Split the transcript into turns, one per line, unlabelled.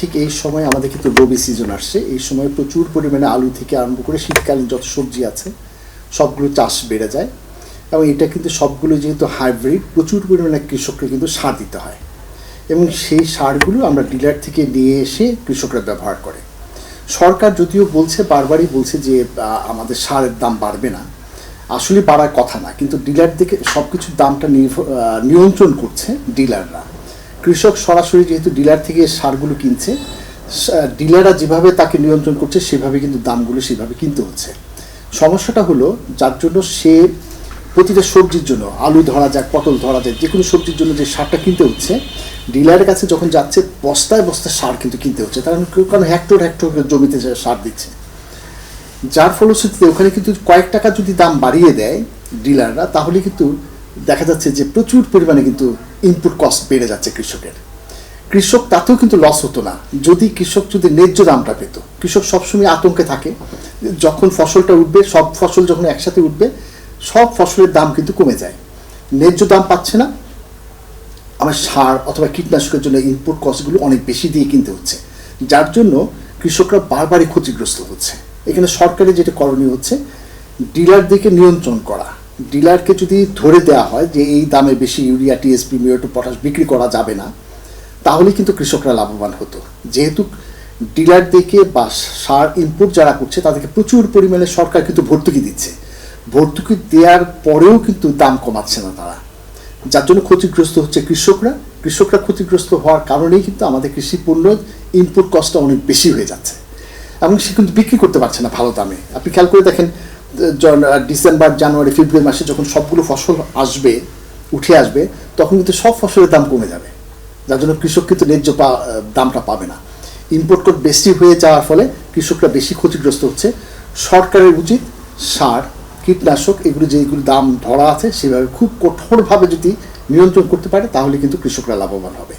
ঠিক এই সময় আমাদের কিন্তু রবি সিজন আসছে। এই সময় প্রচুর পরিমাণে আলু থেকে আরম্ভ করে শীতকালীন যত সবজি আছে সবগুলো চাষ বেড়ে যায়, এবং এটা কিন্তু সবগুলো যেহেতু হাইব্রিড, প্রচুর পরিমাণে কৃষককে কিন্তু সার দিতে হয়, এবং সেই সারগুলো আমরা ডিলার থেকে নিয়ে এসে কৃষকরা ব্যবহার করে। সরকার যদিও বলছে, বারবারই বলছে যে আমাদের সারের দাম বাড়বে না, আসলে বাড়ার কথা না, কিন্তু ডিলার থেকে সব কিছুর দামটা নিয়ন্ত্রণ করছে ডিলাররা। কৃষক সরাসরি যেহেতু ডিলার থেকে সারগুলো কিনছে, ডিলাররা যেভাবে তাকে নিয়ন্ত্রণ করছে সেভাবে কিন্তু দামগুলো সেভাবে কিনতে হচ্ছে। সমস্যাটা হলো, যার জন্য সে প্রতিটা সবজির জন্য, আলু ধরা যাক, পটল ধরা যাক, যে কোনো সবজির জন্য যে সারটা কিনতে হচ্ছে, ডিলারের কাছে যখন যাচ্ছে বস্তায় বস্তায় সার কিন্তু কিনতে হচ্ছে, কারণ হেক্টর জমিতে সার দিচ্ছে। যার ফলশ্রুতিতে ওখানে কিন্তু কয়েক টাকা যদি দাম বাড়িয়ে দেয় ডিলাররা, তাহলে কিন্তু দেখা যাচ্ছে যে প্রচুর পরিমাণে কিন্তু ইনপুট কস্ট বেড়ে যাচ্ছে কৃষকের। কৃষক তাতেও কিন্তু লস হতো না যদি কৃষক যদি ন্যায্য দামটা পেত। কৃষক সবসময় আতঙ্কে থাকে, যখন ফসলটা উঠবে, সব ফসল যখন একসাথে উঠবে, সব ফসলের দাম কিন্তু কমে যায়, ন্যায্য দাম পাচ্ছে না, আমার সার অথবা কীটনাশকের জন্য ইনপুট কস্টগুলো অনেক বেশি দিয়ে কিনতে হচ্ছে, যার জন্য কৃষকরা বারবারই ক্ষতিগ্রস্ত হচ্ছে। এখানে সরকারের যেটা করণীয় হচ্ছে ডিলারদেরকে নিয়ন্ত্রণ করা। ডিলারকে যদি ধরে দেওয়া হয় যে এই দামে বেশি ইউরিয়া, টিএসপি, মিওটো, পটাশ বিক্রি করা যাবে না, তাহলে কিন্তু কৃষকরা লাভবান হতো। যেহেতু ডিলারদেরকে বা সার ইনপুট যারা করছে তাদেরকে প্রচুর পরিমাণে সরকার কিন্তু ভর্তুকি দিচ্ছে, ভর্তুকি দেওয়ার পরেও কিন্তু দাম কমাচ্ছে না তারা, যার জন্য ক্ষতিগ্রস্ত হচ্ছে কৃষকরা। কৃষকরা ক্ষতিগ্রস্ত হওয়ার কারণেই কিন্তু আমাদের কৃষি পণ্য ইনপুট কস্টটা অনেক বেশি হয়ে যাচ্ছে, এবং সে কিন্তু বিক্রি করতে পারছে না ভালো দামে। আপনি খেয়াল করে দেখেন, ডিসেম্বর, জানুয়ারি, ফেব্রুয়ারি মাসে যখন সবগুলো ফসল আসবে, উঠে আসবে, তখন কিন্তু সব ফসলের দাম কমে যাবে, যার জন্য কৃষক কিন্তু ন্যায্য দামটা পাবে না। ইনপুট কস্ট বেশি হয়ে যাওয়ার ফলে কৃষকরা বেশি ক্ষতিগ্রস্ত হচ্ছে। সরকারের উচিত সার, কীটনাশক এগুলো যেগুলো দাম ধরা আছে সেভাবে খুব কঠোরভাবে যদি নিয়ন্ত্রণ করতে পারে, তাহলে কিন্তু কৃষকরা লাভবান হবে।